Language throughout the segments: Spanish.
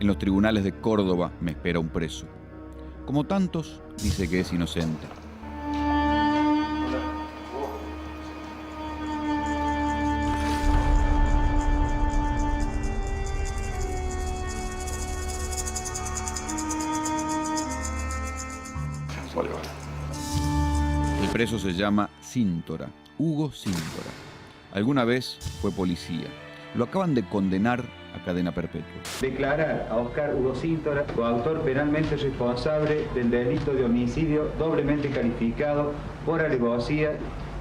En los tribunales de Córdoba me espera un preso. Como tantos, dice que es inocente. El preso se llama Síntora, Hugo Síntora. Alguna vez fue policía. Lo acaban de condenar a cadena perpetua. Declarar a Oscar Hugo Síntora coautor penalmente responsable del delito de homicidio doblemente calificado por alevosía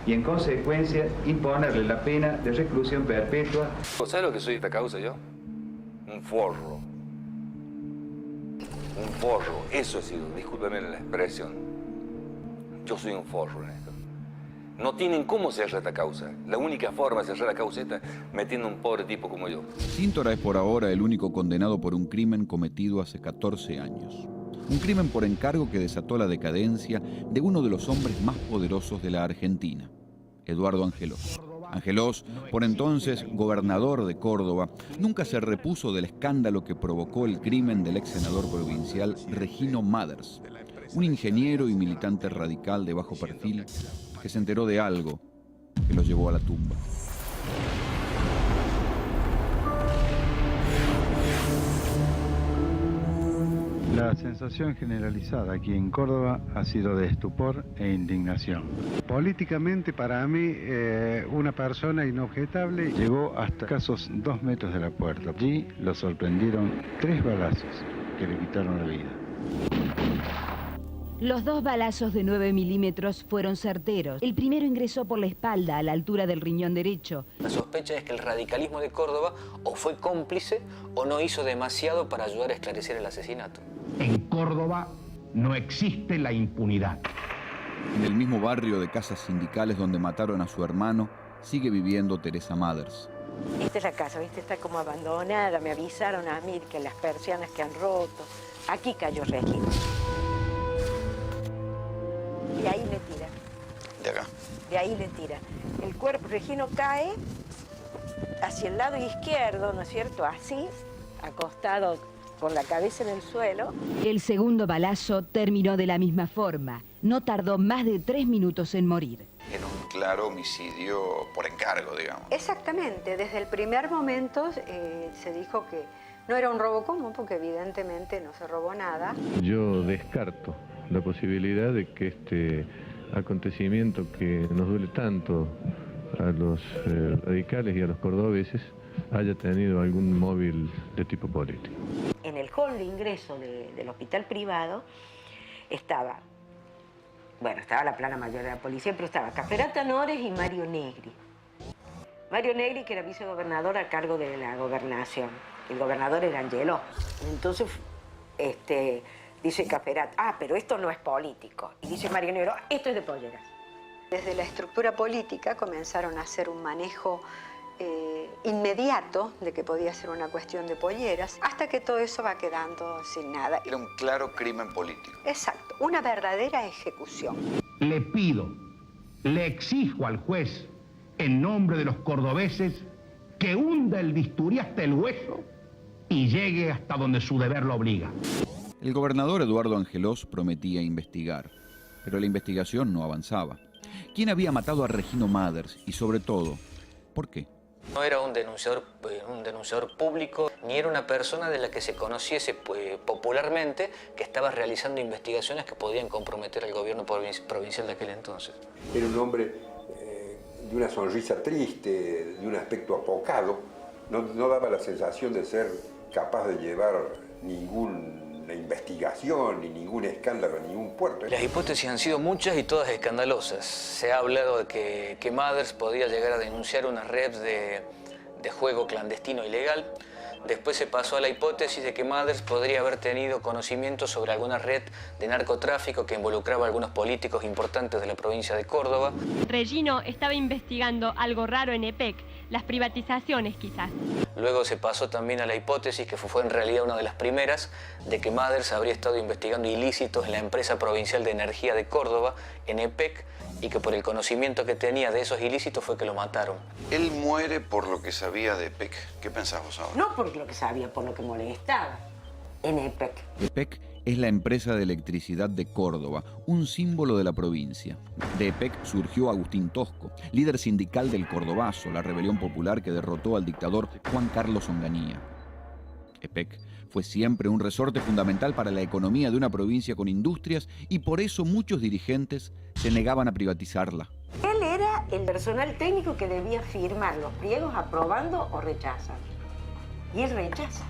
y en consecuencia imponerle la pena de reclusión perpetua. ¿Sabes lo que soy de esta causa yo? Un forro. Un forro. Eso ha sido, discúlpeme la expresión. Yo soy un forro en esto. No tienen cómo cerrar esta causa. La única forma de cerrar la causa esta metiendo a un pobre tipo como yo. Síntora es por ahora el único condenado por un crimen cometido hace 14 años. Un crimen por encargo que desató la decadencia de uno de los hombres más poderosos de la Argentina, Eduardo Angelós. Angelós, por entonces gobernador de Córdoba, nunca se repuso del escándalo que provocó el crimen del ex senador provincial Regino Mathers, un ingeniero y militante radical de bajo perfil que se enteró de algo que lo llevó a la tumba. La sensación generalizada aquí en Córdoba ha sido de estupor e indignación. Políticamente, para mí, una persona inobjetable llegó hasta escasos 2 metros de la puerta. Allí lo sorprendieron 3 balazos que le quitaron la vida. Los 2 balazos de 9 milímetros fueron certeros. El primero ingresó por la espalda, a la altura del riñón derecho. La sospecha es que el radicalismo de Córdoba o fue cómplice o no hizo demasiado para ayudar a esclarecer el asesinato. En Córdoba no existe la impunidad. En el mismo barrio de casas sindicales donde mataron a su hermano, sigue viviendo Teresa Mathers. Esta es la casa, ¿viste? Está como abandonada. Me avisaron a mí que las persianas que han roto. Aquí cayó Regino. De ahí le tira. De acá. De ahí le tira. El cuerpo, Regino cae hacia el lado izquierdo, ¿no es cierto? Así, acostado con la cabeza en el suelo. El segundo balazo terminó de la misma forma. No tardó más de 3 minutos en morir. Era un claro homicidio por encargo, digamos. Exactamente. Desde el primer momento se dijo que no era un robo común, porque evidentemente no se robó nada. Yo descarto la posibilidad de que este acontecimiento que nos duele tanto a los radicales y a los cordobeses haya tenido algún móvil de tipo político. En el hall de ingreso del hospital privado estaba la plana mayor de la policía, pero estaba Caferata Nores y Mario Negri. Mario Negri, que era vicegobernador a cargo de la gobernación. El gobernador era Angelós. Entonces, dice Caferat, pero esto no es político. Y dice Mario Negro, esto es de polleras. Desde la estructura política comenzaron a hacer un manejo inmediato de que podía ser una cuestión de polleras, hasta que todo eso va quedando sin nada. Era un claro crimen político. Exacto, una verdadera ejecución. Le pido, le exijo al juez, en nombre de los cordobeses, que hunda el bisturí hasta el hueso y llegue hasta donde su deber lo obliga. El gobernador Eduardo Angelós prometía investigar, pero la investigación no avanzaba. ¿Quién había matado a Regino Mathers? Y sobre todo, ¿por qué? No era un denunciador público, ni era una persona de la que se conociese popularmente que estaba realizando investigaciones que podían comprometer al gobierno provincial de aquel entonces. Era un hombre de una sonrisa triste, de un aspecto apocado. No daba la sensación de ser capaz de llevar ninguna investigación, ni ningún escándalo, ni ningún puerto. Las hipótesis han sido muchas y todas escandalosas. Se ha hablado de que Mathers podía llegar a denunciar una red de juego clandestino ilegal. Después se pasó a la hipótesis de que Mathers podría haber tenido conocimiento sobre alguna red de narcotráfico que involucraba a algunos políticos importantes de la provincia de Córdoba. Regino estaba investigando algo raro en EPEC, las privatizaciones quizás. Luego se pasó también a la hipótesis, que fue en realidad una de las primeras, de que Mathers habría estado investigando ilícitos en la empresa provincial de energía de Córdoba, en EPEC, y que por el conocimiento que tenía de esos ilícitos fue que lo mataron. Él muere por lo que sabía de EPEC. ¿Qué pensás vos ahora? No por lo que sabía, por lo que molestaba. en EPEC. EPEC es la empresa de electricidad de Córdoba, un símbolo de la provincia. De EPEC surgió Agustín Tosco, líder sindical del Cordobazo, la rebelión popular que derrotó al dictador Juan Carlos Onganía. EPEC fue siempre un resorte fundamental para la economía de una provincia con industrias y por eso muchos dirigentes se negaban a privatizarla. Él era el personal técnico que debía firmar los pliegos aprobando o rechazando. Y él rechaza.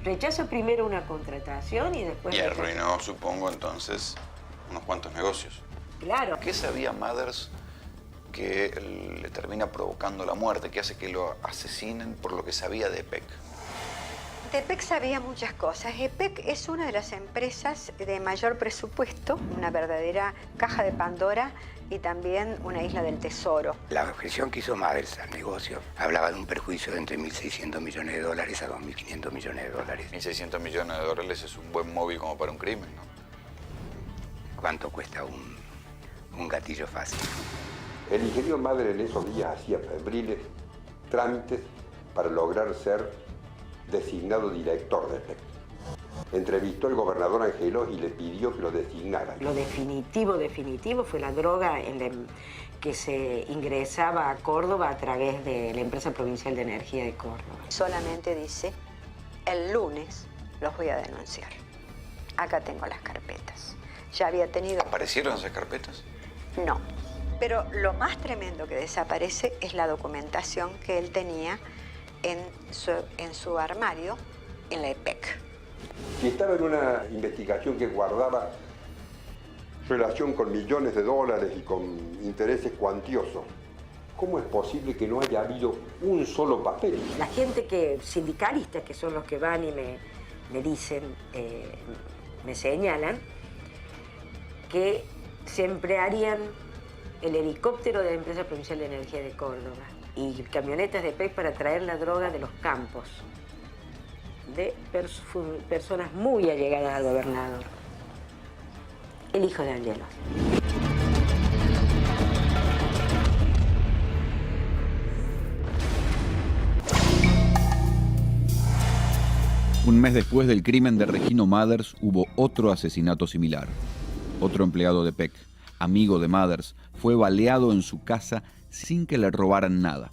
Rechaza primero una contratación y después... Y arruinó, supongo, entonces, unos cuantos negocios. Claro. ¿Qué sabía Mathers que le termina provocando la muerte, que hace que lo asesinen por lo que sabía de EPEC? De EPEC sabía muchas cosas. EPEC es una de las empresas de mayor presupuesto, una verdadera caja de Pandora y también una isla del tesoro. La objeción que hizo Mathers al negocio hablaba de un perjuicio de entre 1.600 millones de dólares a 2.500 millones de dólares. 1.600 millones de dólares es un buen móvil como para un crimen, ¿no? ¿Cuánto cuesta un gatillo fácil? El ingeniero Mathers en esos días hacía febriles trámites para lograr ser designado director de EPEC. Entrevistó al gobernador Angelós y le pidió que lo designara. Lo definitivo fue la droga que se ingresaba a Córdoba a través de la empresa provincial de energía de Córdoba. Solamente dice, el lunes los voy a denunciar. Acá tengo las carpetas. Ya había tenido... ¿Aparecieron esas carpetas? No. Pero lo más tremendo que desaparece es la documentación que él tenía en su armario en la EPEC. Si estaba en una investigación que guardaba relación con millones de dólares y con intereses cuantiosos, ¿cómo es posible que no haya habido un solo papel? La gente sindicalistas, que son los que van y me dicen, me señalan, que se emplearían el helicóptero de la empresa provincial de energía de Córdoba y camionetas de EPEC para traer la droga de los campos de personas muy allegadas al gobernador, el hijo de Angelós. Un mes después del crimen de Regino Mathers hubo otro asesinato similar. Otro empleado de EPEC, amigo de Mathers, fue baleado en su casa sin que le robaran nada.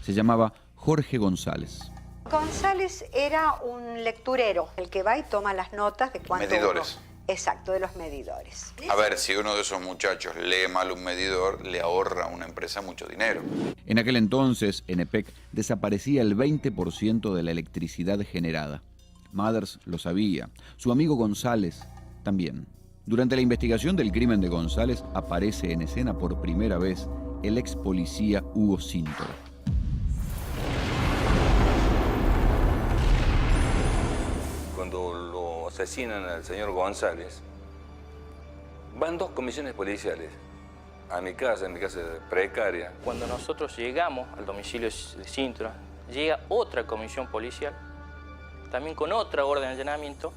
Se llamaba Jorge González. González era un lecturero, el que va y toma las notas de cuánto... Medidores. Exacto, de los medidores. A ver, si uno de esos muchachos lee mal un medidor, le ahorra a una empresa mucho dinero. En aquel entonces, en EPEC, desaparecía el 20% de la electricidad generada. Mathers lo sabía. Su amigo González también. Durante la investigación del crimen de González, aparece en escena por primera vez el ex policía Hugo Síntora. Cuando lo asesinan al señor González, van dos comisiones policiales a mi casa precaria. Cuando nosotros llegamos al domicilio de Síntora, llega otra comisión policial, también con otra orden de allanamiento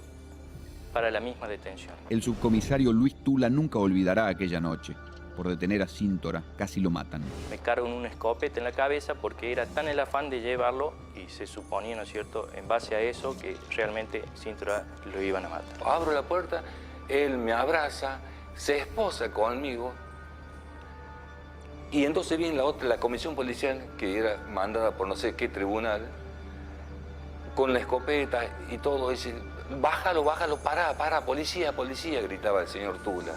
para la misma detención. El subcomisario Luis Tula nunca olvidará aquella noche. Por detener a Síntora, casi lo matan. Me cargan un escopete en la cabeza porque era tan el afán de llevarlo y se suponía, ¿no es cierto?, en base a eso, que realmente Síntora lo iban a matar. Abro la puerta, él me abraza, se esposa conmigo y entonces viene la comisión policial que era mandada por no sé qué tribunal con la escopeta y todo, dice, bájalo, para, policía, gritaba el señor Tula.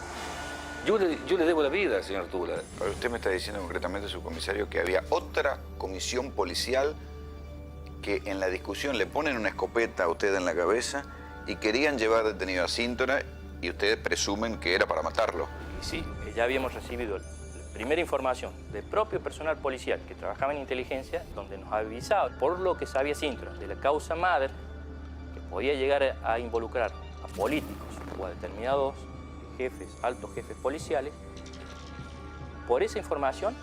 Yo le debo la vida al señor Tula. Pero usted me está diciendo concretamente, subcomisario, que había otra comisión policial que en la discusión le ponen una escopeta a usted en la cabeza y querían llevar detenido a Síntora y ustedes presumen que era para matarlo. Y sí, ya habíamos recibido la primera información del propio personal policial que trabajaba en inteligencia, donde nos avisaba por lo que sabía Síntora de la causa Mathers, que podía llegar a involucrar a políticos o a determinados jefes, altos jefes policiales. Por esa información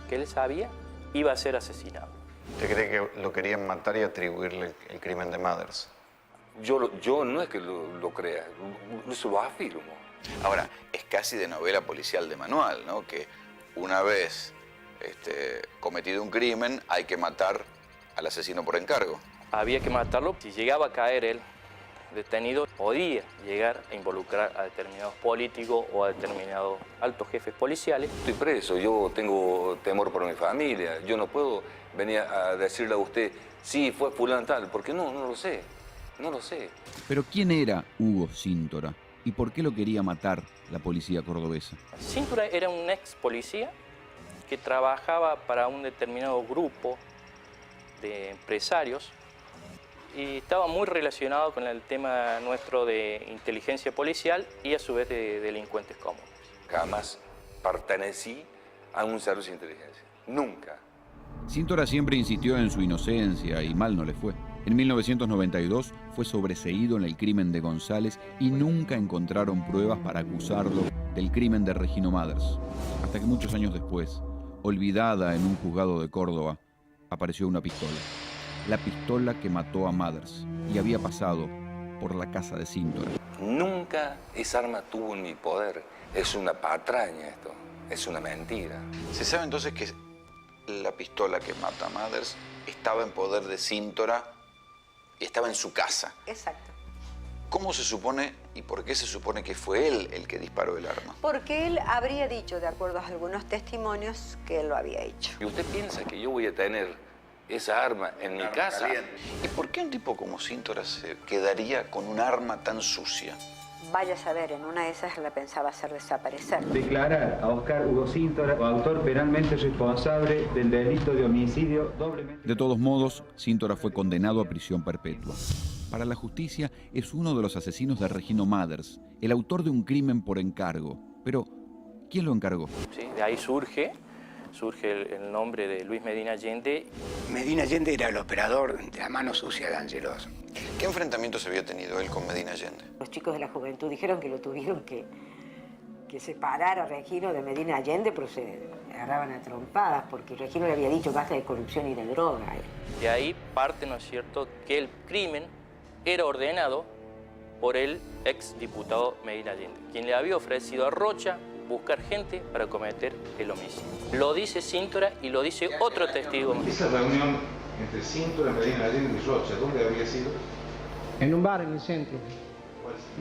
que él sabía, iba a ser asesinado. ¿Usted cree que lo querían matar y atribuirle el crimen de Mathers? Yo no es que lo crea, eso lo afirmo. Ahora, es casi de novela policial de manual, ¿no? Que una vez cometido un crimen, hay que matar al asesino por encargo. Había que matarlo. Si llegaba a caer él detenido podía llegar a involucrar a determinados políticos o a determinados altos jefes policiales. Estoy preso, yo tengo temor por mi familia, yo no puedo venir a decirle a usted, sí, fue fulano tal, porque no lo sé, no lo sé. Pero ¿quién era Hugo Síntora? ¿Y por qué lo quería matar la policía cordobesa? Síntora era un ex policía que trabajaba para un determinado grupo de empresarios y estaba muy relacionado con el tema nuestro de inteligencia policial y a su vez de delincuentes comunes. Jamás pertenecí a un servicio de inteligencia, nunca. Síntora siempre insistió en su inocencia y mal no le fue. En 1992 fue sobreseído en el crimen de González y nunca encontraron pruebas para acusarlo del crimen de Regino Mathers. Hasta que muchos años después, olvidada en un juzgado de Córdoba, apareció una pistola. La pistola que mató a Mathers y había pasado por la casa de Síntora. Nunca esa arma tuvo en mi poder. Es una patraña esto, es una mentira. ¿Se sabe entonces que la pistola que mata a Mathers estaba en poder de Síntora y estaba en su casa? Exacto. ¿Cómo se supone y por qué se supone que fue él el que disparó el arma? Porque él habría dicho, de acuerdo a algunos testimonios, que él lo había hecho. ¿Y usted piensa que yo voy a tener esa arma en mi casa? ¿Y por qué un tipo como Síntora se quedaría con un arma tan sucia? Vaya a saber, en una de esas la pensaba hacer desaparecer. Declarar a Oscar Hugo Síntora coautor penalmente responsable del delito de homicidio doblemente... De todos modos, Síntora fue condenado a prisión perpetua. Para la justicia, es uno de los asesinos de Regino Mathers, el autor de un crimen por encargo. Pero, ¿quién lo encargó? Sí, de ahí surge el nombre de Luis Medina Allende. Medina Allende era el operador de la mano sucia de Angelos. ¿Qué enfrentamientos había tenido él con Medina Allende? Los chicos de la juventud dijeron que lo tuvieron que separar a Regino de Medina Allende, pero se agarraban a trompadas, porque Regino le había dicho basta de corrupción y de droga. De ahí parte, ¿no es cierto?, que el crimen era ordenado por el ex diputado Medina Allende, quien le había ofrecido a Rocha buscar gente para cometer el homicidio. Lo dice Síntora y lo dice otro testigo. Esa reunión entre Síntora, Medina Allende y Rocha, ¿dónde había sido? En un bar en el centro.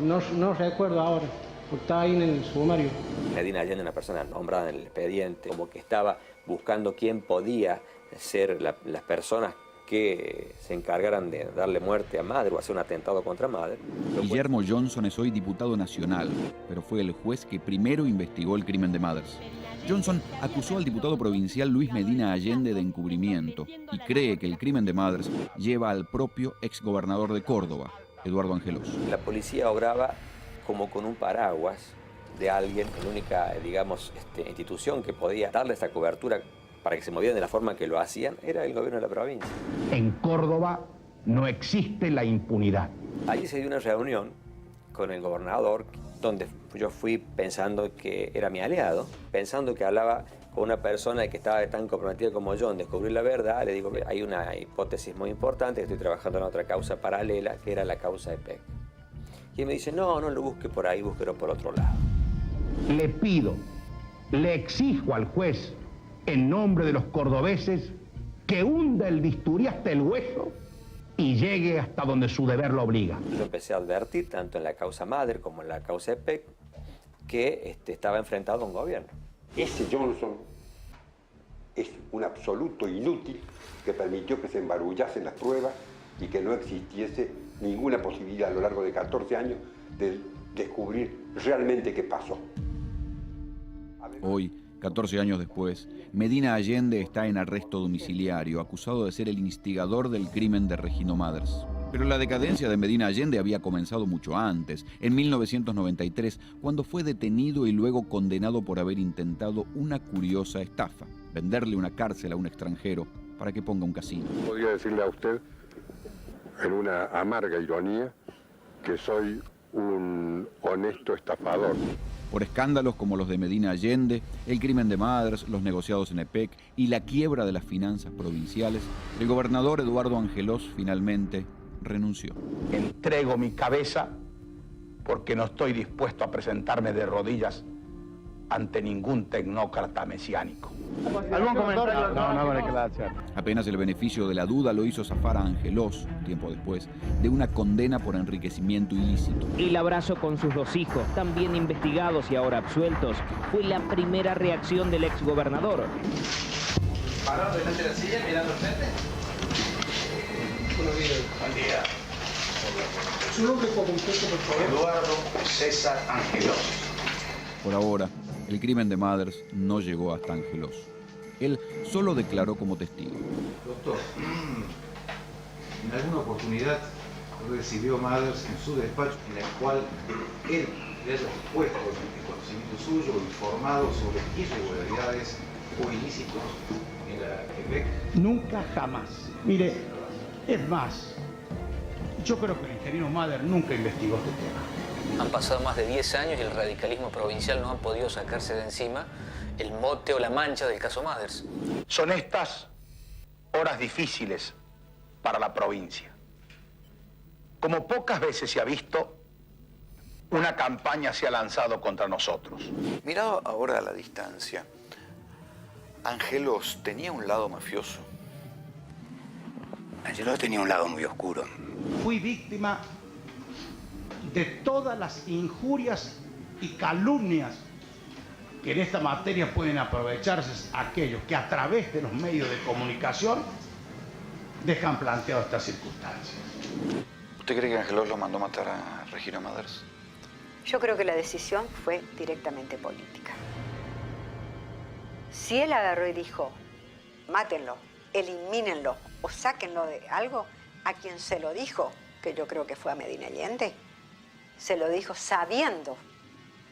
No recuerdo ahora, porque estaba ahí en el sumario. Medina Allende, una persona nombrada en el expediente, como que estaba buscando quién podía ser las personas que se encargaran de darle muerte a Mathers o hacer un atentado contra Mathers. Guillermo Johnson es hoy diputado nacional, pero fue el juez que primero investigó el crimen de Mathers. Johnson acusó al diputado provincial Luis Medina Allende de encubrimiento y cree que el crimen de Mathers lleva al propio exgobernador de Córdoba, Eduardo Angelos. La policía obraba como con un paraguas de alguien, la única, digamos, institución que podía darle esa cobertura para que se movieran de la forma que lo hacían, era el gobierno de la provincia. En Córdoba no existe la impunidad. Allí se dio una reunión con el gobernador, donde yo fui pensando que era mi aliado, pensando que hablaba con una persona que estaba tan comprometida como yo en descubrir la verdad. Le digo, hay una hipótesis muy importante, que estoy trabajando en otra causa paralela, que era la causa EPEC. Y él me dice, no lo busque por ahí, búsquelo por otro lado. Le pido, le exijo al juez, en nombre de los cordobeses, que hunda el bisturí hasta el hueso y llegue hasta donde su deber lo obliga. Yo empecé a advertir, tanto en la causa Mathers como en la causa EPEC, que estaba enfrentado a un gobierno. Ese Johnson es un absoluto inútil que permitió que se embarullasen las pruebas y que no existiese ninguna posibilidad a lo largo de 14 años de descubrir realmente qué pasó. Hoy, 14 años después, Medina Allende está en arresto domiciliario, acusado de ser el instigador del crimen de Regino Mathers. Pero la decadencia de Medina Allende había comenzado mucho antes, en 1993, cuando fue detenido y luego condenado por haber intentado una curiosa estafa, venderle una cárcel a un extranjero para que ponga un casino. Podría decirle a usted, en una amarga ironía, que soy un honesto estafador. Por escándalos como los de Medina Allende, el crimen de Mathers, los negociados en EPEC y la quiebra de las finanzas provinciales, el gobernador Eduardo Angelos finalmente renunció. Entrego mi cabeza porque no estoy dispuesto a presentarme de rodillas ante ningún tecnócrata mesiánico. ¿Algún comentario? No declaración. Apenas el beneficio de la duda lo hizo zafar a Angelós, tiempo después, de una condena por enriquecimiento ilícito. El abrazo con sus 2 hijos, también investigados y ahora absueltos, fue la primera reacción del exgobernador. ¿Parado delante de la silla mirando al frente? Buenos días. Buen día. Su nombre completo, por favor. Eduardo César Angelós. Por ahora, el crimen de Mathers no llegó hasta Angelós. Él solo declaró como testigo. Doctor, en alguna oportunidad recibió Mathers en su despacho en la cual él le haya puesto el conocimiento suyo, informado sobre irregularidades o ilícitos en la EPEC. Nunca, jamás. Mire, es más, yo creo que el ingeniero Mathers nunca investigó este tema. Han pasado más de 10 años y el radicalismo provincial no ha podido sacarse de encima el mote o la mancha del caso Mathers. Son estas horas difíciles para la provincia. Como pocas veces se ha visto, una campaña se ha lanzado contra nosotros. Mirado ahora a la distancia, ¿Angelós tenía un lado mafioso? Angelós tenía un lado muy oscuro. Fui víctima de todas las injurias y calumnias que en esta materia pueden aprovecharse aquellos que a través de los medios de comunicación dejan planteado estas circunstancias. ¿Usted cree que Angelós lo mandó matar a Regino Mathers? Yo creo que la decisión fue directamente política. Si él agarró y dijo, mátenlo, elimínenlo o sáquenlo de algo, a quien se lo dijo, que yo creo que fue a Medina Allende, se lo dijo sabiendo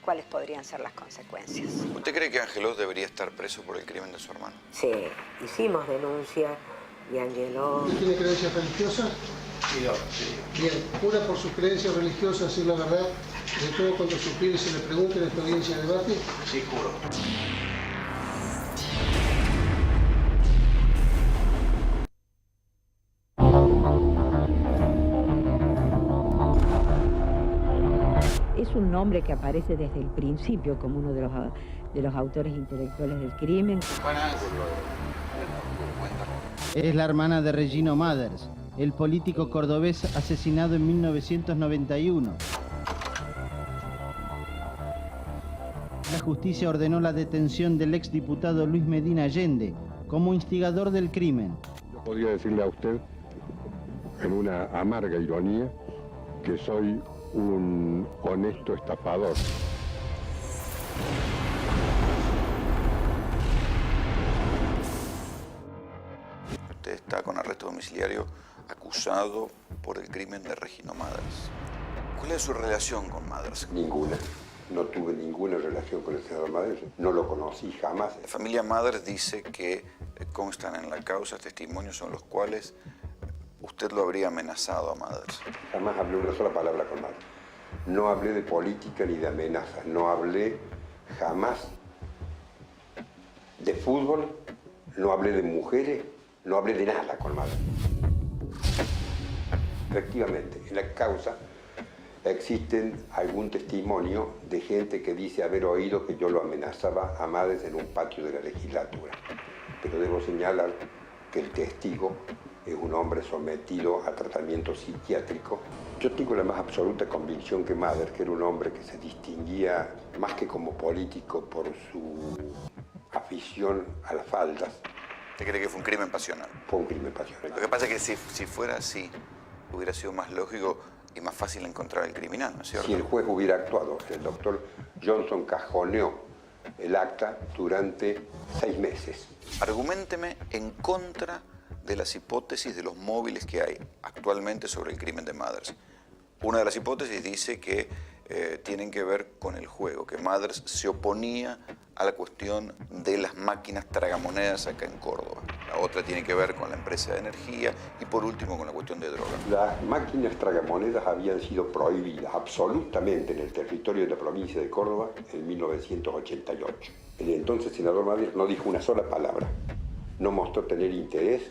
cuáles podrían ser las consecuencias. ¿Usted cree que Angelós debería estar preso por el crimen de su hermano? Sí, hicimos denuncia y Angelós... ¿Usted tiene creencias religiosas? Sí, sí. Bien, jura por sus creencias religiosas decir la verdad, sobre todo cuando sugiere y se le pregunte en esta audiencia de debate. Sí, juro. Es un nombre que aparece desde el principio como uno de los autores intelectuales del crimen. Es la hermana de Regino Mathers, el político cordobés asesinado en 1991. La justicia ordenó la detención del exdiputado Luis Medina Allende como instigador del crimen. Yo podría decirle a usted, en una amarga ironía, que soy un honesto estafador. Usted está con arresto domiciliario acusado por el crimen de Regino Mathers. ¿Cuál es su relación con Mathers? Ninguna. No tuve ninguna relación con el senador Mathers. No lo conocí jamás. La familia Mathers dice que constan en la causa testimonios en los cuales usted lo habría amenazado a Mathers. Jamás hablé una sola palabra con Mathers. No hablé de política ni de amenazas. No hablé jamás de fútbol. No hablé de mujeres. No hablé de nada con Mathers. Efectivamente, en la causa existen algún testimonio de gente que dice haber oído que yo lo amenazaba a Mathers en un patio de la legislatura. Pero debo señalar que el testigo es un hombre sometido a tratamiento psiquiátrico. Yo tengo la más absoluta convicción que Mathers, que era un hombre que se distinguía más que como político por su afición a las faldas. ¿Usted cree que fue un crimen pasional? Fue un crimen pasional. Lo que pasa es que si fuera así, hubiera sido más lógico y más fácil encontrar al criminal, ¿no es cierto? Si el juez hubiera actuado, el doctor Johnson cajoneó el acta durante 6 meses. Arguménteme en contra de las hipótesis de los móviles que hay actualmente sobre el crimen de Mathers. Una de las hipótesis dice que tienen que ver con el juego, que Mathers se oponía a la cuestión de las máquinas tragamonedas acá en Córdoba. La otra tiene que ver con la empresa de energía y por último con la cuestión de drogas. Las máquinas tragamonedas habían sido prohibidas absolutamente en el territorio de la provincia de Córdoba en 1988. El entonces senador Mathers no dijo una sola palabra, no mostró tener interés,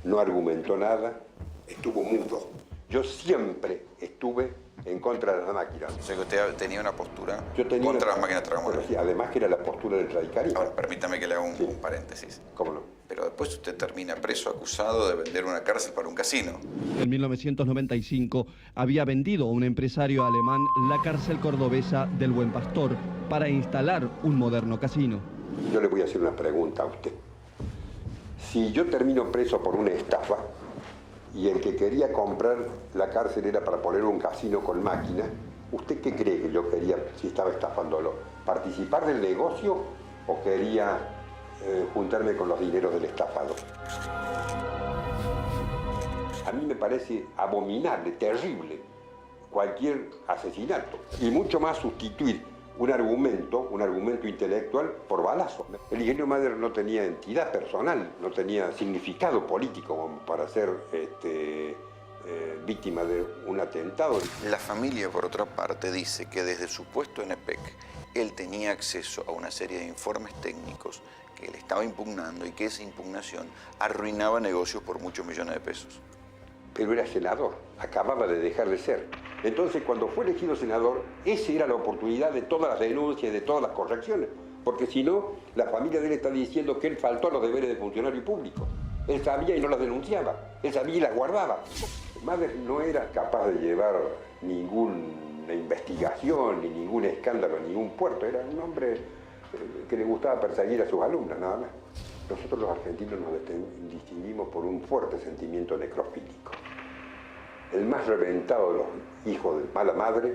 no argumentó nada, estuvo mudo. Yo siempre estuve en contra de las máquinas. O sea que usted tenía una postura Yo contra las máquinas tragamonedas. Pero sí, además que era la postura del radicalismo. Ahora, permítame que le haga un paréntesis. ¿Cómo no? Pero después usted termina preso acusado de vender una cárcel para un casino. En 1995 había vendido a un empresario alemán la cárcel cordobesa del Buen Pastor para instalar un moderno casino. Yo le voy a hacer una pregunta a usted. Si yo termino preso por una estafa y el que quería comprar la cárcel era para poner un casino con máquina, ¿usted qué cree que yo quería si estaba estafándolo? ¿Participar del negocio o quería juntarme con los dineros del estafado? A mí me parece abominable, terrible, cualquier asesinato. Y mucho más sustituir un argumento intelectual por balazo. El ingeniero Mader no tenía entidad personal, no tenía significado político como para ser víctima de un atentado. La familia, por otra parte, dice que desde su puesto en EPEC, él tenía acceso a una serie de informes técnicos que él estaba impugnando y que esa impugnación arruinaba negocios por muchos millones de pesos. Pero era senador, acababa de dejar de ser. Entonces, cuando fue elegido senador, esa era la oportunidad de todas las denuncias, de todas las correcciones. Porque si no, la familia de él está diciendo que él faltó a los deberes de funcionario público. Él sabía y no las denunciaba. Él sabía y las guardaba. Mader no era capaz de llevar ninguna investigación, ni ningún escándalo, ni ningún puerto. Era un hombre que le gustaba perseguir a sus alumnas, nada más. Nosotros los argentinos nos distinguimos por un fuerte sentimiento necrofílico. El más reventado de los hijos de mala madre,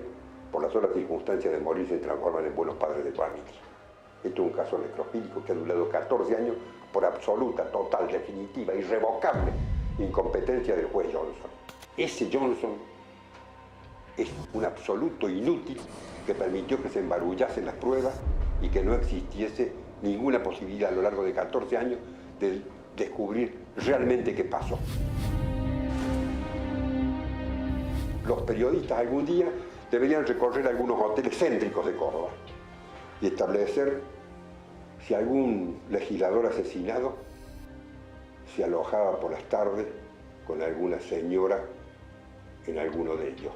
por las solas circunstancias de morir, se transforman en buenos padres de familia. Esto es un caso necrofílico que ha durado 14 años por absoluta, total, definitiva, irrevocable incompetencia del juez Johnson. Ese Johnson es un absoluto inútil que permitió que se embarullasen las pruebas y que no existiese ninguna posibilidad a lo largo de 14 años de descubrir realmente qué pasó. Los periodistas algún día deberían recorrer algunos hoteles céntricos de Córdoba y establecer si algún legislador asesinado se alojaba por las tardes con alguna señora en alguno de ellos.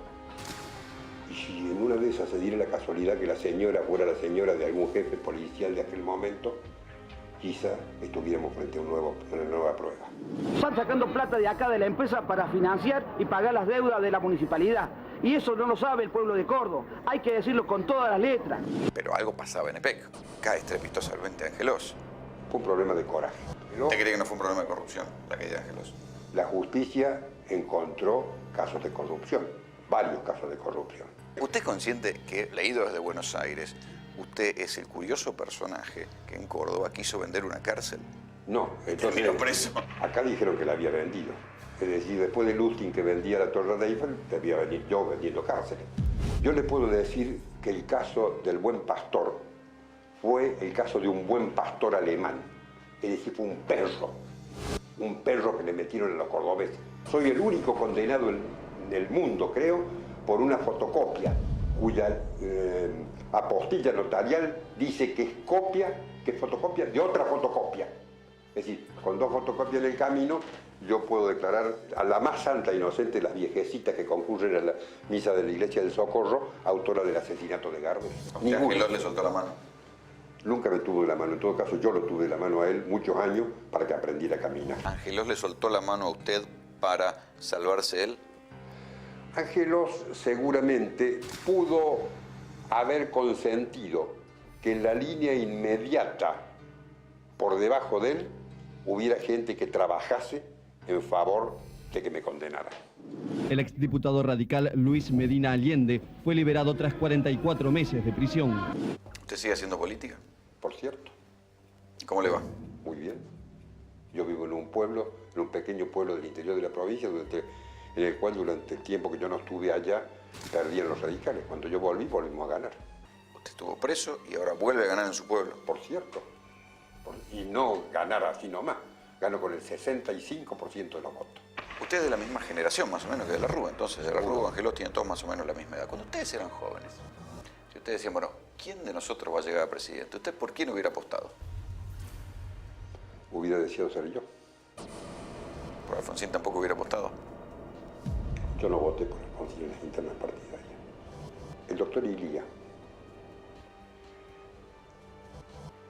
Y si en una de esas se diera la casualidad que la señora fuera la señora de algún jefe policial de aquel momento, quizá estuviéramos frente a una nueva prueba. Están sacando plata de acá de la empresa para financiar y pagar las deudas de la municipalidad. Y eso no lo sabe el pueblo de Córdoba. Hay que decirlo con todas las letras. Pero algo pasaba en EPEC. Cae estrepitosamente Angelos. Fue un problema de coraje. ¿Usted cree que no fue un problema de corrupción la caída de Angelos? La justicia encontró casos de corrupción, varios casos de corrupción. ¿Usted es consciente que, leído desde Buenos Aires, usted es el curioso personaje que en Córdoba quiso vender una cárcel? No, entonces terminó preso. Acá dijeron que la había vendido. Es decir, después de Lustig que vendía la Torre de Eiffel, debía venir yo vendiendo cárceles. Yo le puedo decir que el caso del Buen Pastor fue el caso de un buen pastor alemán. Es decir, fue un perro que le metieron a los cordobeses. Soy el único condenado en el mundo, creo, por una fotocopia cuya apostilla notarial dice que es copia, que es fotocopia de otra fotocopia. Es decir, con dos fotocopias en el camino, yo puedo declarar a la más santa e inocente de las viejecitas que concurren a la misa de la Iglesia del Socorro, autora del asesinato de Gardel. ¿Angelos le soltó la mano? Nunca me tuvo de la mano. En todo caso, yo lo tuve de la mano a él muchos años para que aprendiera a caminar. ¿Angelos le soltó la mano a usted para salvarse él? Angelos seguramente pudo haber consentido que en la línea inmediata, por debajo de él, hubiera gente que trabajase en favor de que me condenara. El exdiputado radical Luis Medina Allende fue liberado tras 44 meses de prisión. ¿Usted sigue haciendo política? Por cierto. ¿Cómo le va? Muy bien. Yo vivo en un pueblo, en un pequeño pueblo del interior de la provincia, en el cual durante el tiempo que yo no estuve allá, perdían los radicales. Cuando yo volví, volvimos a ganar. Usted estuvo preso y ahora vuelve a ganar en su pueblo. Por cierto. Y no ganar así nomás. Gano con el 65% de los votos. Usted es de la misma generación, más o menos, que de la Rúa. Entonces, de la Rúa, Angelos tienen todos más o menos la misma edad. Cuando ustedes eran jóvenes, si ustedes decían, bueno, ¿quién de nosotros va a llegar a presidente? ¿Usted por quién hubiera apostado? Hubiera deseado ser yo. ¿Por Alfonsín tampoco hubiera apostado? Yo no voté por Alfonsín en las internas partidarias. El doctor Ilía,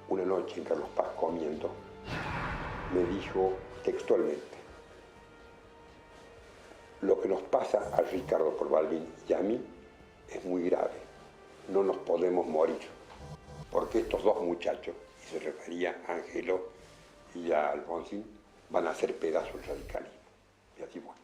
una noche en Carlos Paz comiendo, me dijo textualmente: lo que nos pasa a Ricardo Corbalbín y a mí es muy grave, no nos podemos morir, porque estos dos muchachos, y se refería a Ángelo y a Alfonsín, van a hacer pedazos el radicalismo. Y así bueno.